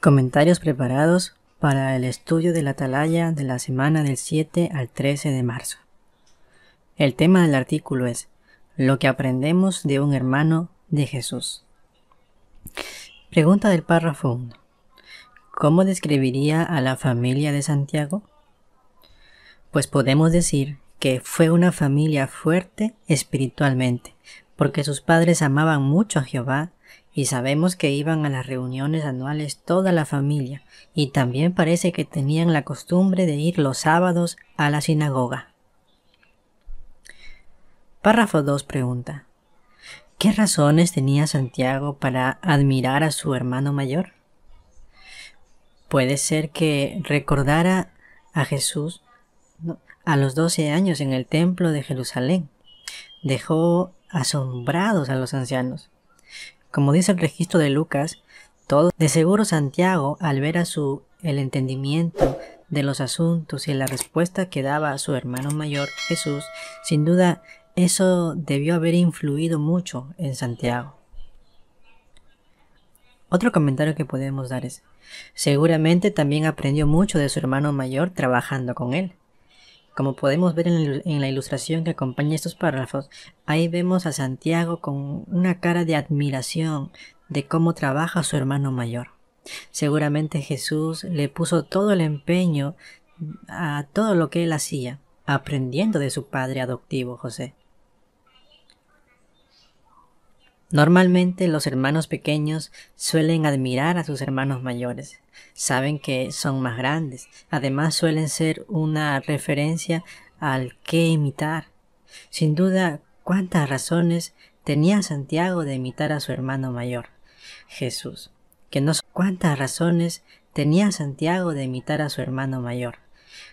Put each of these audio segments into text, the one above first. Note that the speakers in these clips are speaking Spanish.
Comentarios preparados para el estudio de la Atalaya de la semana del 7 al 13 de marzo. El tema del artículo es lo que aprendemos de un hermano de Jesús. Pregunta del párrafo 1. ¿Cómo describiría a la familia de Santiago? Pues podemos decir que fue una familia fuerte espiritualmente, porque sus padres amaban mucho a Jehová y sabemos que iban a las reuniones anuales toda la familia y también parece que tenían la costumbre de ir los sábados a la sinagoga. Párrafo 2 pregunta: ¿qué razones tenía Santiago para admirar a su hermano mayor? Puede ser que recordara a Jesús a los 12 años en el templo de Jerusalén. Dejó asombrados a los ancianos. Como dice el registro de Lucas, de seguro Santiago, al ver el entendimiento de los asuntos y la respuesta que daba a su hermano mayor Jesús, sin duda eso debió haber influido mucho en Santiago. Otro comentario que podemos dar es: seguramente también aprendió mucho de su hermano mayor trabajando con él. Como podemos ver en la ilustración que acompaña estos párrafos, ahí vemos a Santiago con una cara de admiración de cómo trabaja su hermano mayor. Seguramente Jesús le puso todo el empeño a todo lo que él hacía, aprendiendo de su padre adoptivo José. Normalmente los hermanos pequeños suelen admirar a sus hermanos mayores. Saben que son más grandes. Además suelen ser una referencia al que imitar. Sin duda, ¿cuántas razones tenía Santiago de imitar a su hermano mayor, Jesús? ¿Cuántas razones tenía Santiago de imitar a su hermano mayor,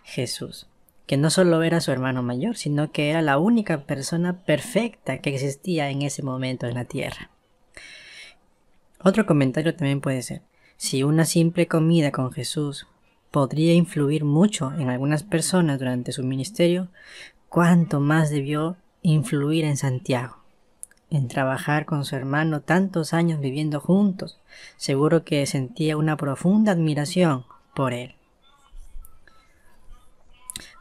Jesús? Que no solo era su hermano mayor, sino que era la única persona perfecta que existía en ese momento en la tierra. Otro comentario también puede ser: si una simple comida con Jesús podría influir mucho en algunas personas durante su ministerio, ¿cuánto más debió influir en Santiago? En trabajar con su hermano tantos años viviendo juntos, seguro que sentía una profunda admiración por él.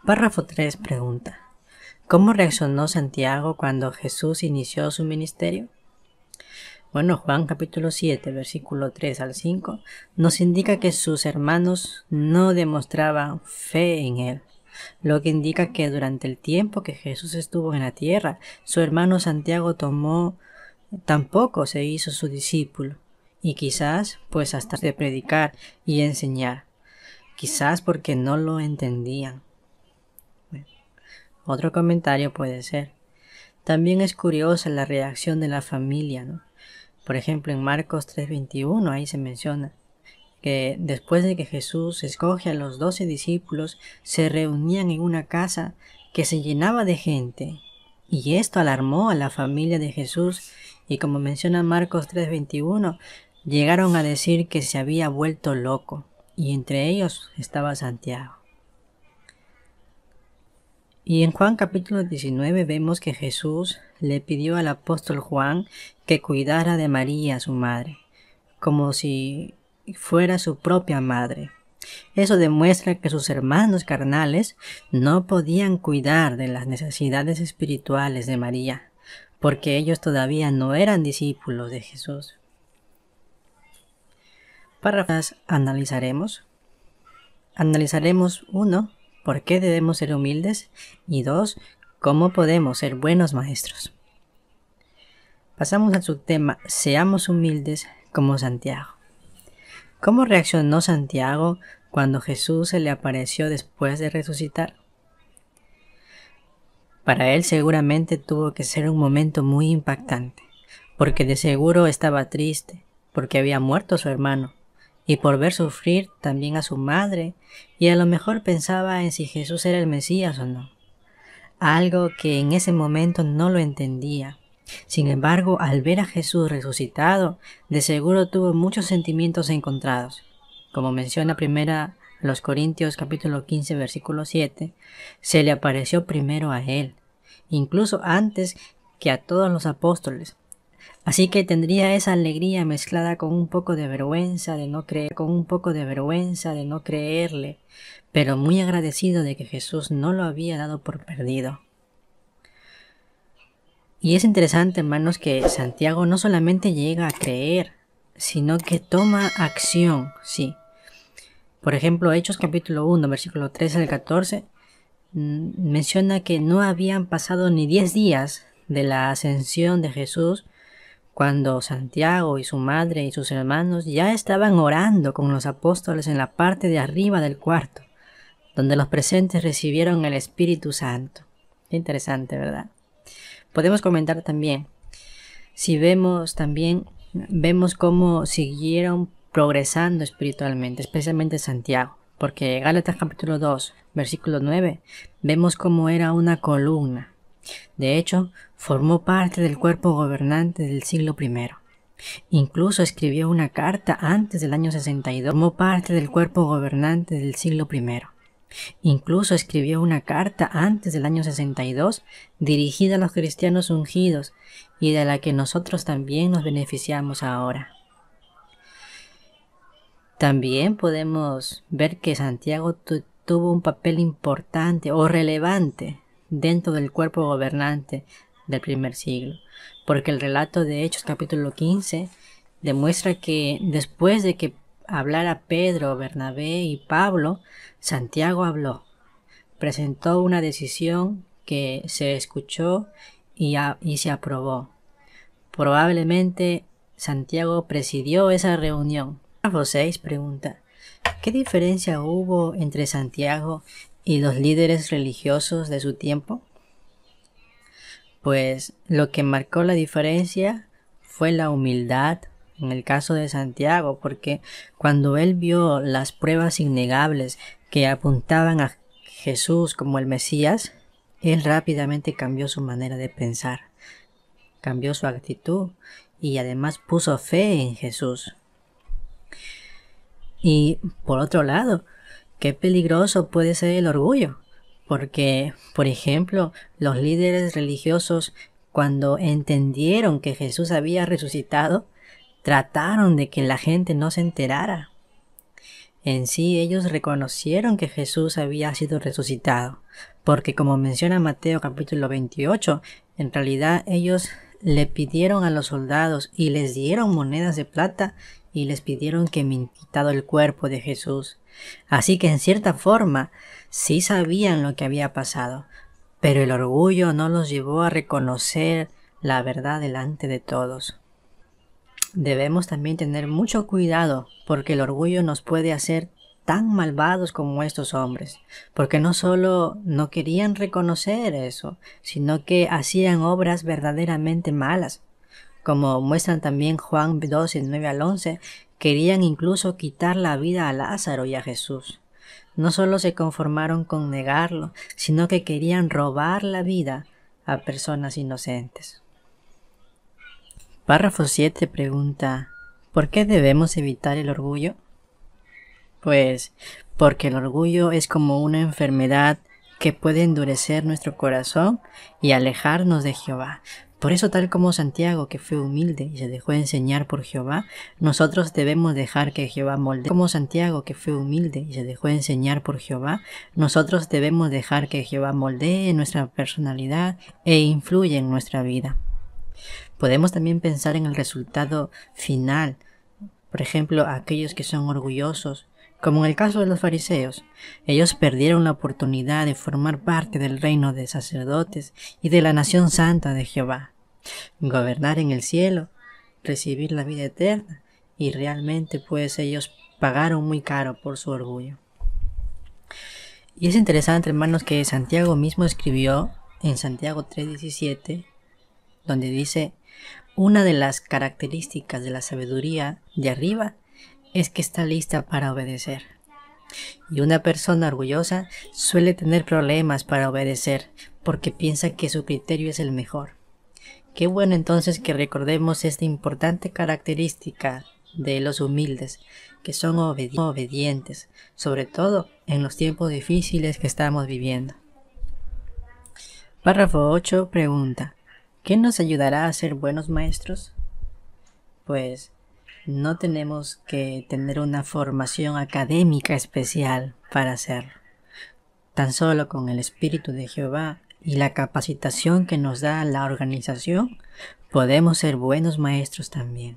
Párrafo 3 pregunta: ¿cómo reaccionó Santiago cuando Jesús inició su ministerio? Bueno, Juan capítulo 7, versículo 3 al 5, nos indica que sus hermanos no demostraban fe en él, lo que indica que durante el tiempo que Jesús estuvo en la tierra, su hermano Santiago tampoco se hizo su discípulo, y quizás pues hasta de predicar y enseñar, quizás porque no lo entendían. Otro comentario puede ser: también es curiosa la reacción de la familia, ¿no? Por ejemplo, en Marcos 3:21 ahí se menciona que después de que Jesús escoge a los 12 discípulos, se reunían en una casa que se llenaba de gente, y esto alarmó a la familia de Jesús, y como menciona Marcos 3:21, llegaron a decir que se había vuelto loco, y entre ellos estaba Santiago. Y en Juan capítulo 19 vemos que Jesús le pidió al apóstol Juan que cuidara de María, su madre, como si fuera su propia madre. Eso demuestra que sus hermanos carnales no podían cuidar de las necesidades espirituales de María, porque ellos todavía no eran discípulos de Jesús. Párrafos analizaremos. Analizaremos 1. ¿Por qué debemos ser humildes? Y 2. ¿Cómo podemos ser buenos maestros? Pasamos al subtema: seamos humildes como Santiago. ¿Cómo reaccionó Santiago cuando Jesús se le apareció después de resucitar? Para él seguramente tuvo que ser un momento muy impactante, porque de seguro estaba triste, porque había muerto su hermano, y por ver sufrir también a su madre, y a lo mejor pensaba en si Jesús era el Mesías o no, algo que en ese momento no lo entendía. Sin embargo, al ver a Jesús resucitado, de seguro tuvo muchos sentimientos encontrados. Como menciona primera los Corintios capítulo 15 versículo 7, se le apareció primero a él, incluso antes que a todos los apóstoles. Así que tendría esa alegría mezclada con un poco de vergüenza de no creerle, pero muy agradecido de que Jesús no lo había dado por perdido. Y es interesante, hermanos, que Santiago no solamente llega a creer, sino que toma acción, sí. Por ejemplo, Hechos capítulo 1, versículo 13 al 14, menciona que no habían pasado ni 10 días de la ascensión de Jesús cuando Santiago y su madre y sus hermanos ya estaban orando con los apóstoles en la parte de arriba del cuarto, donde los presentes recibieron el Espíritu Santo. Qué interesante, ¿verdad? Podemos comentar también, vemos cómo siguieron progresando espiritualmente, especialmente Santiago, porque Gálatas capítulo 2, versículo 9, vemos cómo era una columna. De hecho, formó parte del cuerpo gobernante del siglo I. Incluso escribió una carta antes del año 62. Formó parte del cuerpo gobernante del siglo I. Incluso escribió una carta antes del año 62 dirigida a los cristianos ungidos y de la que nosotros también nos beneficiamos ahora. También podemos ver que Santiago tuvo un papel importante o relevante dentro del cuerpo gobernante del primer siglo, porque el relato de Hechos capítulo 15 demuestra que después de que hablara Pedro, Bernabé y Pablo, Santiago habló, presentó una decisión que se escuchó y se aprobó. Probablemente Santiago presidió esa reunión. Párrafo 6 pregunta: ¿qué diferencia hubo entre Santiago y los líderes religiosos de su tiempo? Pues lo que marcó la diferencia fue la humildad en el caso de Santiago, porque cuando él vio las pruebas innegables que apuntaban a Jesús como el Mesías, él rápidamente cambió su manera de pensar, cambió su actitud y además puso fe en Jesús. Y por otro lado, qué peligroso puede ser el orgullo, porque, por ejemplo, los líderes religiosos, cuando entendieron que Jesús había resucitado, trataron de que la gente no se enterara. En sí, ellos reconocieron que Jesús había sido resucitado, porque como menciona Mateo capítulo 28, en realidad ellos le pidieron a los soldados y les dieron monedas de plata y les pidieron que me quitado el cuerpo de Jesús. Así que en cierta forma sí sabían lo que había pasado, pero el orgullo no los llevó a reconocer la verdad delante de todos. Debemos también tener mucho cuidado porque el orgullo nos puede hacer tan malvados como estos hombres, porque no solo no querían reconocer eso, sino que hacían obras verdaderamente malas. Como muestran también Juan 12, 9 al 11, querían incluso quitar la vida a Lázaro y a Jesús. No solo se conformaron con negarlo, sino que querían robar la vida a personas inocentes. Párrafo 7 pregunta: ¿por qué debemos evitar el orgullo? Pues porque el orgullo es como una enfermedad que puede endurecer nuestro corazón y alejarnos de Jehová. Por eso, tal como Santiago, que fue humilde y se dejó enseñar por Jehová, nosotros debemos dejar que Jehová moldee. Como Santiago, que fue humilde y se dejó enseñar por Jehová, nosotros debemos dejar que Jehová moldee nuestra personalidad e influya en nuestra vida. Podemos también pensar en el resultado final. Por ejemplo, aquellos que son orgullosos, como en el caso de los fariseos. Ellos perdieron la oportunidad de formar parte del reino de sacerdotes y de la nación santa de Jehová, gobernar en el cielo, recibir la vida eterna, y realmente pues ellos pagaron muy caro por su orgullo. Y es interesante, hermanos, que Santiago mismo escribió en Santiago 3:17, donde dice: una de las características de la sabiduría de arriba es que está lista para obedecer. Y una persona orgullosa suele tener problemas para obedecer porque piensa que su criterio es el mejor. Qué bueno entonces que recordemos esta importante característica de los humildes, que son obedientes, sobre todo en los tiempos difíciles que estamos viviendo. Párrafo 8 pregunta: ¿qué nos ayudará a ser buenos maestros? pues no tenemos que tener una formación académica especial para hacerlo. Tan solo con el Espíritu de Jehová y la capacitación que nos da la organización, podemos ser buenos maestros también.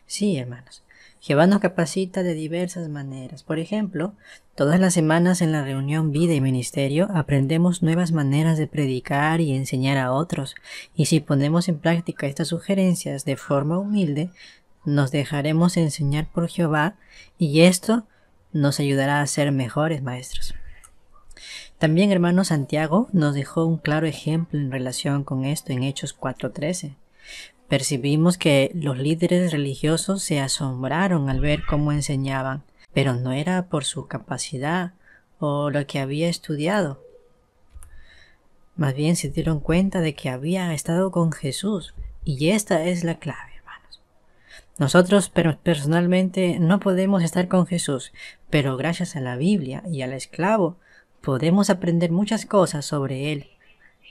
Sí, hermanos, Jehová nos capacita de diversas maneras. Por ejemplo, todas las semanas en la reunión Vida y Ministerio aprendemos nuevas maneras de predicar y enseñar a otros. Y si ponemos en práctica estas sugerencias de forma humilde, nos dejaremos enseñar por Jehová y esto nos ayudará a ser mejores maestros. También, hermano, Santiago nos dejó un claro ejemplo en relación con esto en Hechos 4:13. Percibimos que los líderes religiosos se asombraron al ver cómo enseñaban, pero no era por su capacidad o lo que había estudiado. Más bien se dieron cuenta de que había estado con Jesús, y esta es la clave, hermanos. Nosotros personalmente no podemos estar con Jesús, pero gracias a la Biblia y al esclavo podemos aprender muchas cosas sobre él,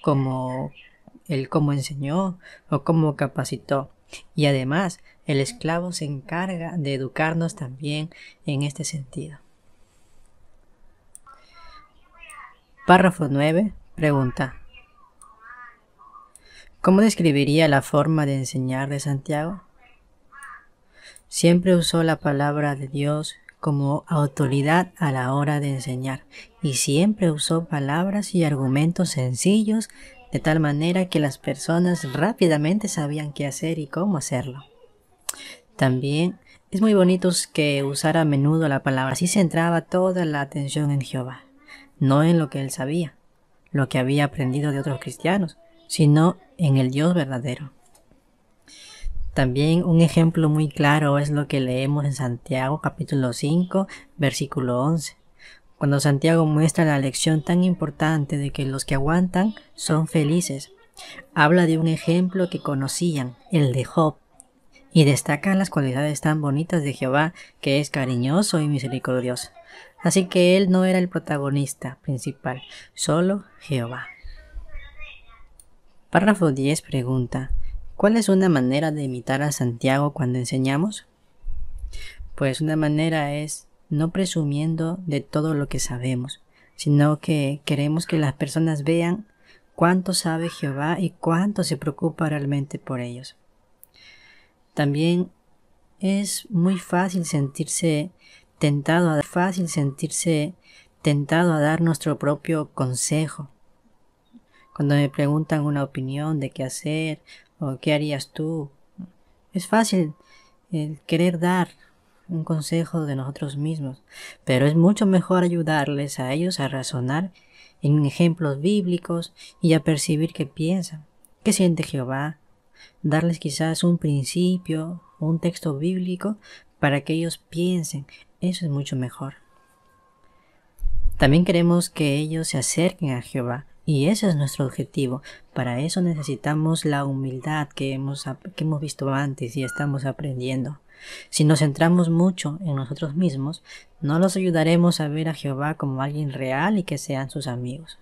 como el cómo enseñó o cómo capacitó. Y además, el esclavo se encarga de educarnos también en este sentido. Párrafo 9. Pregunta: ¿cómo describiría la forma de enseñar de Santiago? Siempre usó la palabra de Dios como autoridad a la hora de enseñar, y siempre usó palabras y argumentos sencillos de tal manera que las personas rápidamente sabían qué hacer y cómo hacerlo. También es muy bonito que usara a menudo la palabra, así centraba toda la atención en Jehová, no en lo que él sabía, lo que había aprendido de otros cristianos, sino en el Dios verdadero. También un ejemplo muy claro es lo que leemos en Santiago capítulo 5, versículo 11. Cuando Santiago muestra la lección tan importante de que los que aguantan son felices, habla de un ejemplo que conocían, el de Job, y destaca las cualidades tan bonitas de Jehová, que es cariñoso y misericordioso. Así que él no era el protagonista principal, solo Jehová. Párrafo 10 pregunta: ¿cuál es una manera de imitar a Santiago cuando enseñamos? Pues una manera es no presumiendo de todo lo que sabemos, sino que queremos que las personas vean cuánto sabe Jehová y cuánto se preocupa realmente por ellos. También es muy fácil sentirse tentado a dar nuestro propio consejo. Cuando me preguntan una opinión de qué hacer o qué harías tú, es fácil el querer dar un consejo de nosotros mismos, pero es mucho mejor ayudarles a ellos a razonar en ejemplos bíblicos y a percibir qué piensan, qué siente Jehová, darles quizás un principio o un texto bíblico para que ellos piensen. Eso es mucho mejor. También queremos que ellos se acerquen a Jehová, y ese es nuestro objetivo. Para eso necesitamos la humildad que hemos visto antes y estamos aprendiendo. Si nos centramos mucho en nosotros mismos, no los ayudaremos a ver a Jehová como alguien real y que sean sus amigos.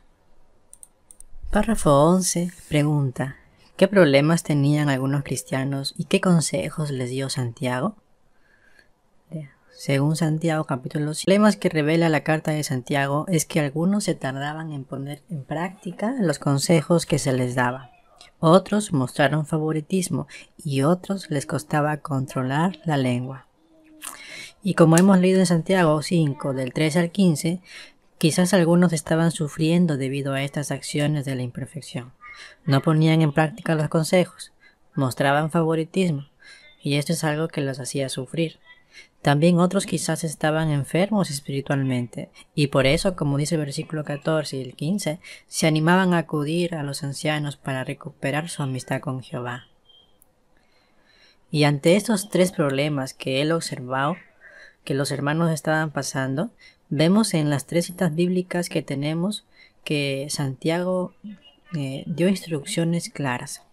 Párrafo 11 pregunta: ¿qué problemas tenían algunos cristianos y qué consejos les dio Santiago? Según Santiago capítulo 5, los problemas que revela la carta de Santiago es que algunos se tardaban en poner en práctica los consejos que se les daba. Otros mostraron favoritismo y otros les costaba controlar la lengua. Y como hemos leído en Santiago 5 del 13 al 15, quizás algunos estaban sufriendo debido a estas acciones de la imperfección. No ponían en práctica los consejos, mostraban favoritismo, y esto es algo que los hacía sufrir. También otros quizás estaban enfermos espiritualmente, y por eso, como dice el versículo 14 y el 15, se animaban a acudir a los ancianos para recuperar su amistad con Jehová. Y ante estos tres problemas que él observó que los hermanos estaban pasando, vemos en las tres citas bíblicas que tenemos que Santiago dio instrucciones claras.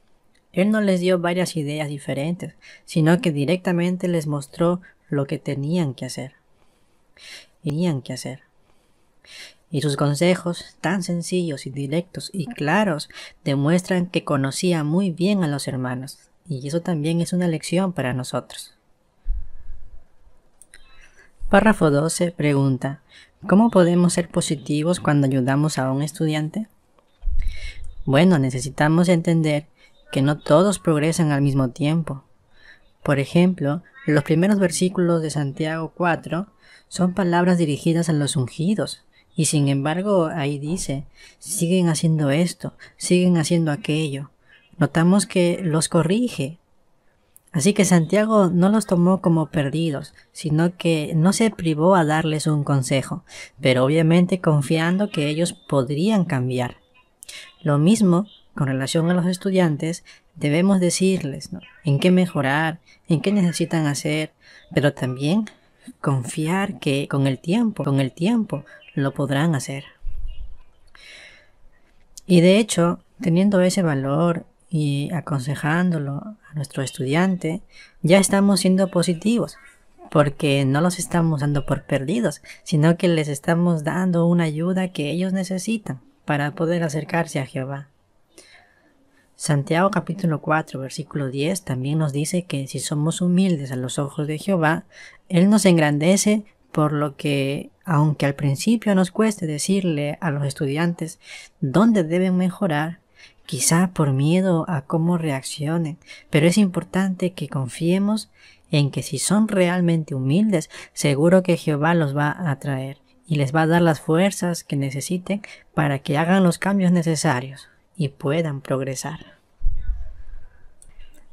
Él no les dio varias ideas diferentes, sino que directamente les mostró lo que tenían que hacer. Y sus consejos, tan sencillos y directos y claros, demuestran que conocía muy bien a los hermanos. y eso también es una lección para nosotros. Párrafo 12 pregunta: ¿cómo podemos ser positivos cuando ayudamos a un estudiante? Bueno, necesitamos entender que no todos progresan al mismo tiempo. Por ejemplo, los primeros versículos de Santiago 4 son palabras dirigidas a los ungidos, y sin embargo ahí dice: siguen haciendo esto, siguen haciendo aquello. Notamos que los corrige. Así que Santiago no los tomó como perdidos, sino que no se privó a darles un consejo, pero obviamente confiando que ellos podrían cambiar. Lo mismo con relación a los estudiantes, debemos decirles, ¿no?, en qué mejorar, en qué necesitan hacer, pero también confiar que con el tiempo lo podrán hacer. Y de hecho, teniendo ese valor y aconsejándolo a nuestro estudiante, ya estamos siendo positivos, porque no los estamos dando por perdidos, sino que les estamos dando una ayuda que ellos necesitan para poder acercarse a Jehová. Santiago capítulo 4 versículo 10 también nos dice que si somos humildes a los ojos de Jehová, Él nos engrandece, por lo que, aunque al principio nos cueste decirle a los estudiantes dónde deben mejorar, quizá por miedo a cómo reaccionen, pero es importante que confiemos en que si son realmente humildes, seguro que Jehová los va a traer y les va a dar las fuerzas que necesiten para que hagan los cambios necesarios y puedan progresar.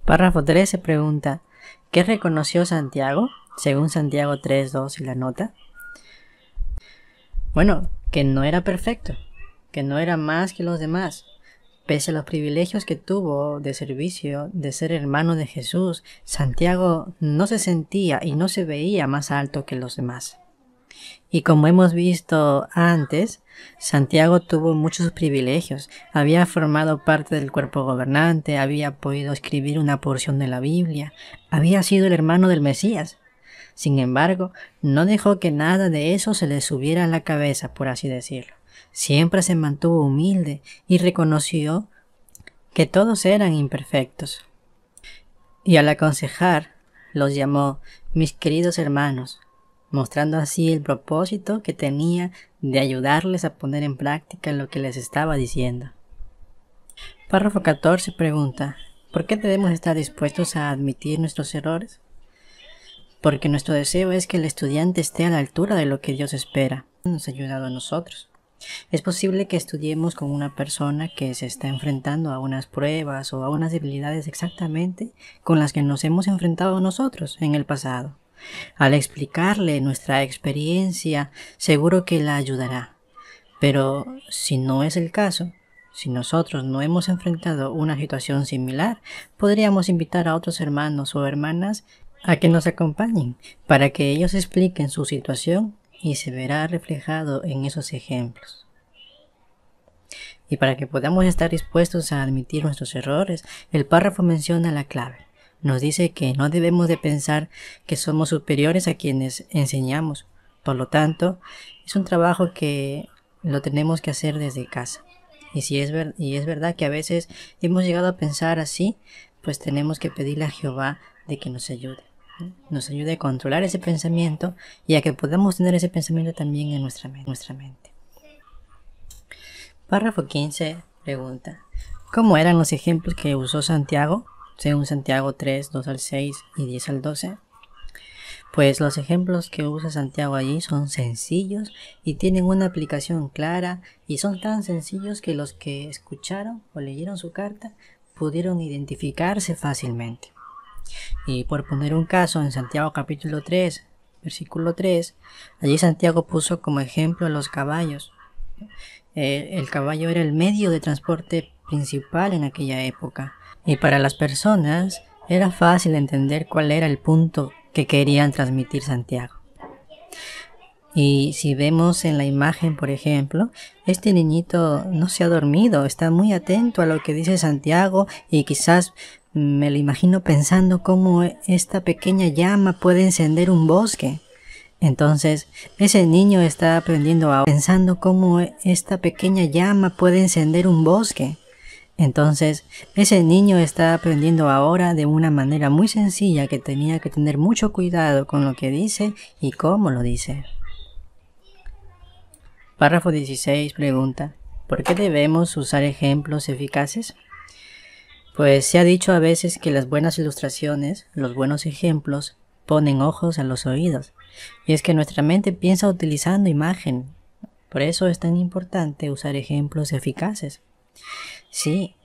Párrafo 13 pregunta: ¿qué reconoció Santiago, según Santiago 3:2 y la nota? Bueno, que no era perfecto, que no era más que los demás. Pese a los privilegios que tuvo de servicio, de ser hermano de Jesús, Santiago no se sentía y no se veía más alto que los demás. Y como hemos visto antes, Santiago tuvo muchos privilegios. Había formado parte del cuerpo gobernante, había podido escribir una porción de la Biblia, había sido el hermano del Mesías. Sin embargo, no dejó que nada de eso se le subiera a la cabeza, por así decirlo. Siempre se mantuvo humilde y reconoció que todos eran imperfectos. Y al aconsejar, los llamó mis queridos hermanos, mostrando así el propósito que tenía de ayudarles a poner en práctica lo que les estaba diciendo. Párrafo 14 pregunta: ¿por qué debemos estar dispuestos a admitir nuestros errores? Porque nuestro deseo es que el estudiante esté a la altura de lo que Dios espera. Nos ha ayudado a nosotros. Es posible que estudiemos con una persona que se está enfrentando a unas pruebas o a unas debilidades exactamente con las que nos hemos enfrentado nosotros en el pasado. Al explicarle nuestra experiencia, seguro que la ayudará. Pero si no es el caso, si nosotros no hemos enfrentado una situación similar, podríamos invitar a otros hermanos o hermanas a que nos acompañen para que ellos expliquen su situación y se verá reflejado en esos ejemplos. Y para que podamos estar dispuestos a admitir nuestros errores, el párrafo menciona la clave. Nos dice que no debemos de pensar que somos superiores a quienes enseñamos. Por lo tanto, es un trabajo que lo tenemos que hacer desde casa. Y es verdad que a veces hemos llegado a pensar así, pues tenemos que pedirle a Jehová de que nos ayude. Nos ayude a controlar ese pensamiento y a que podamos tener ese pensamiento también en nuestra mente. Párrafo 15 pregunta: ¿cómo eran los ejemplos que usó Santiago, según Santiago 3, 2 al 6 y 10 al 12? Pues los ejemplos que usa Santiago allí son sencillos y tienen una aplicación clara, y son tan sencillos que los que escucharon o leyeron su carta pudieron identificarse fácilmente. Y por poner un caso, en Santiago capítulo 3, versículo 3, allí Santiago puso como ejemplo a los caballos. El caballo era el medio de transporte principal en aquella época, y para las personas era fácil entender cuál era el punto que querían transmitir Santiago. Y si vemos en la imagen, por ejemplo, este niñito no se ha dormido, está muy atento a lo que dice Santiago, y quizás me lo imagino pensando cómo esta pequeña llama puede encender un bosque. Entonces, ese niño está aprendiendo pensando cómo esta pequeña llama puede encender un bosque. Entonces, ese niño está aprendiendo ahora de una manera muy sencilla que tenía que tener mucho cuidado con lo que dice y cómo lo dice. Párrafo 16 pregunta: ¿por qué debemos usar ejemplos eficaces? Pues se ha dicho a veces que las buenas ilustraciones, los buenos ejemplos, ponen ojos a los oídos. Y es que nuestra mente piensa utilizando imagen. Por eso es tan importante usar ejemplos eficaces. Sí,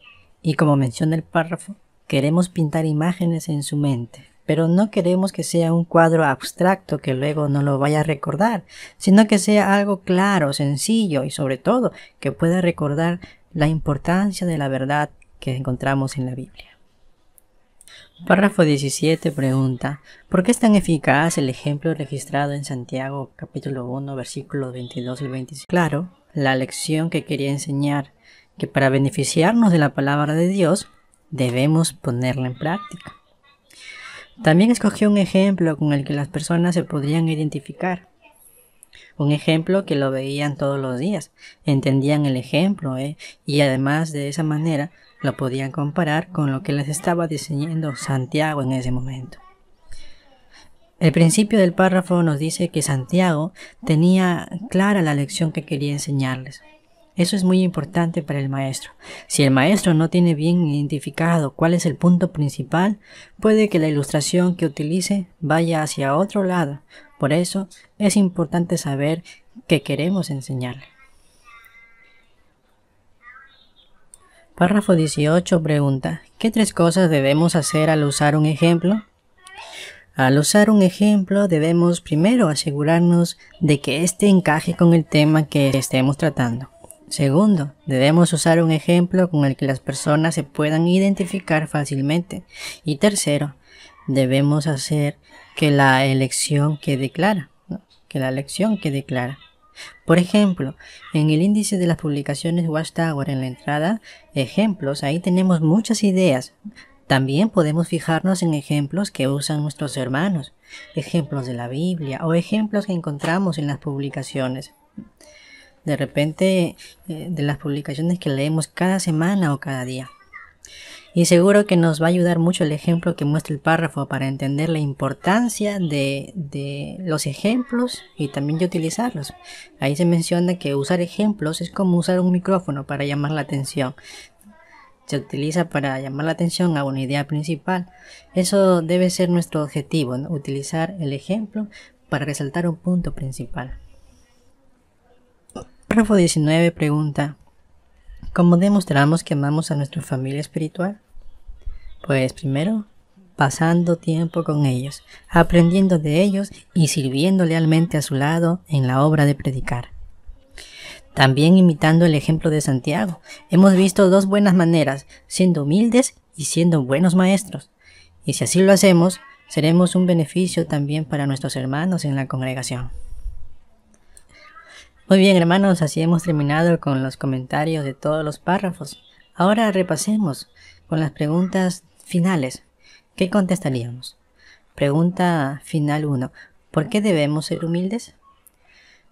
y como menciona el párrafo, queremos pintar imágenes en su mente, pero no queremos que sea un cuadro abstracto que luego no lo vaya a recordar, sino que sea algo claro, sencillo y sobre todo que pueda recordar la importancia de la verdad que encontramos en la Biblia. Párrafo 17 pregunta: ¿por qué es tan eficaz el ejemplo registrado en Santiago capítulo 1 versículos 22 al 25? Claro, la lección que quería enseñar, que para beneficiarnos de la palabra de Dios, debemos ponerla en práctica. También escogió un ejemplo con el que las personas se podrían identificar. Un ejemplo que lo veían todos los días, entendían el ejemplo, y además de esa manera lo podían comparar con lo que les estaba diciendo Santiago en ese momento. El principio del párrafo nos dice que Santiago tenía clara la lección que quería enseñarles. Eso es muy importante para el maestro. Si el maestro no tiene bien identificado cuál es el punto principal, puede que la ilustración que utilice vaya hacia otro lado. Por eso es importante saber qué queremos enseñarle. Párrafo 18 pregunta: ¿qué 3 cosas debemos hacer al usar un ejemplo? Al usar un ejemplo debemos primero asegurarnos de que éste encaje con el tema que estemos tratando. Segundo, debemos usar un ejemplo con el que las personas se puedan identificar fácilmente. Y tercero, debemos hacer que la lección quede clara. Por ejemplo, en el índice de las publicaciones Watchtower en la entrada, ejemplos, ahí tenemos muchas ideas. También podemos fijarnos en ejemplos que usan nuestros hermanos, ejemplos de la Biblia o ejemplos que encontramos en las publicaciones. De repente, de las publicaciones que leemos cada semana o cada día. Y seguro que nos va a ayudar mucho el ejemplo que muestra el párrafo para entender la importancia de los ejemplos y también de utilizarlos. Ahí se menciona que usar ejemplos es como usar un micrófono para llamar la atención. Se utiliza para llamar la atención a una idea principal. Eso debe ser nuestro objetivo, ¿no? Utilizar el ejemplo para resaltar un punto principal. Párrafo 19 pregunta: ¿cómo demostramos que amamos a nuestra familia espiritual? Pues primero, pasando tiempo con ellos, aprendiendo de ellos y sirviendo lealmente a su lado en la obra de predicar. También imitando el ejemplo de Santiago, hemos visto 2 buenas maneras, siendo humildes y siendo buenos maestros. Y si así lo hacemos, seremos un beneficio también para nuestros hermanos en la congregación. Muy bien, hermanos, así hemos terminado con los comentarios de todos los párrafos. Ahora repasemos con las preguntas finales. ¿Qué contestaríamos? Pregunta final 1. ¿Por qué debemos ser humildes?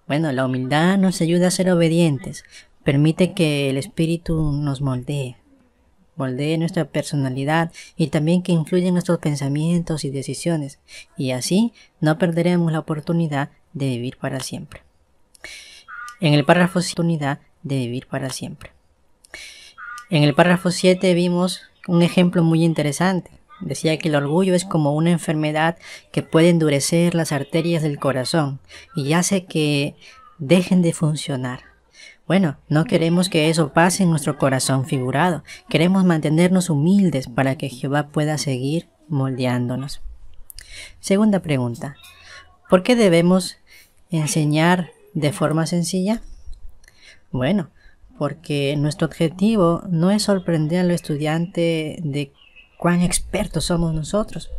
Bueno, la humildad nos ayuda a ser obedientes, permite que el Espíritu nos moldee nuestra personalidad y también que influya en nuestros pensamientos y decisiones, y así no perderemos la oportunidad de vivir para siempre. En el párrafo 7 vimos un ejemplo muy interesante. Decía que el orgullo es como una enfermedad que puede endurecer las arterias del corazón y hace que dejen de funcionar. Bueno, no queremos que eso pase en nuestro corazón figurado. Queremos mantenernos humildes para que Jehová pueda seguir moldeándonos. Segunda pregunta: ¿por qué debemos enseñar de forma sencilla? Bueno, porque nuestro objetivo no es sorprender al estudiante de cuán expertos somos nosotros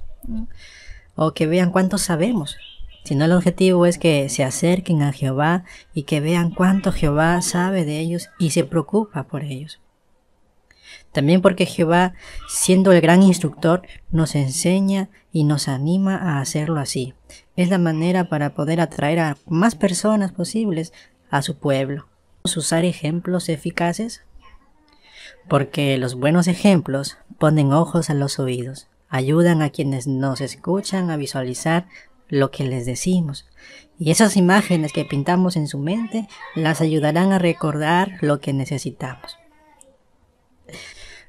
o que vean cuánto sabemos, sino el objetivo es que se acerquen a Jehová y que vean cuánto Jehová sabe de ellos y se preocupa por ellos. También porque Jehová, siendo el gran instructor, nos enseña y nos anima a hacerlo así. Es la manera para poder atraer a más personas posibles a su pueblo. ¿Usar ejemplos eficaces? porque los buenos ejemplos ponen ojos a los oídos, ayudan a quienes nos escuchan a visualizar lo que les decimos, y esas imágenes que pintamos en su mente las ayudarán a recordar lo que necesitamos.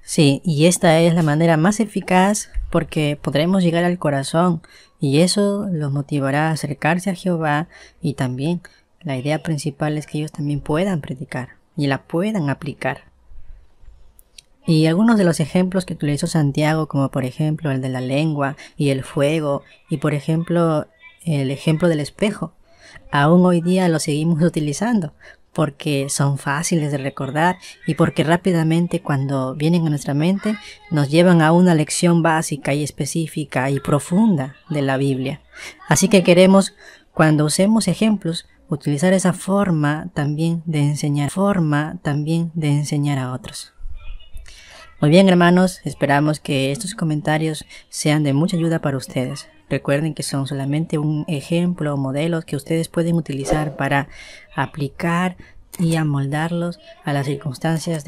Sí, y esta es la manera más eficaz porque podremos llegar al corazón y eso los motivará a acercarse a Jehová, y también la idea principal es que ellos también puedan predicar y la puedan aplicar. Y algunos de los ejemplos que utilizó Santiago, como por ejemplo el de la lengua y el fuego, y por ejemplo el ejemplo del espejo, aún hoy día los seguimos utilizando porque son fáciles de recordar y porque rápidamente cuando vienen a nuestra mente nos llevan a una lección básica y específica y profunda de la Biblia. Así que queremos, cuando usemos ejemplos, utilizar esa forma también de enseñar a otros. Muy bien, hermanos, esperamos que estos comentarios sean de mucha ayuda para ustedes. Recuerden que son solamente un ejemplo o modelos que ustedes pueden utilizar para aplicar y amoldarlos a las circunstancias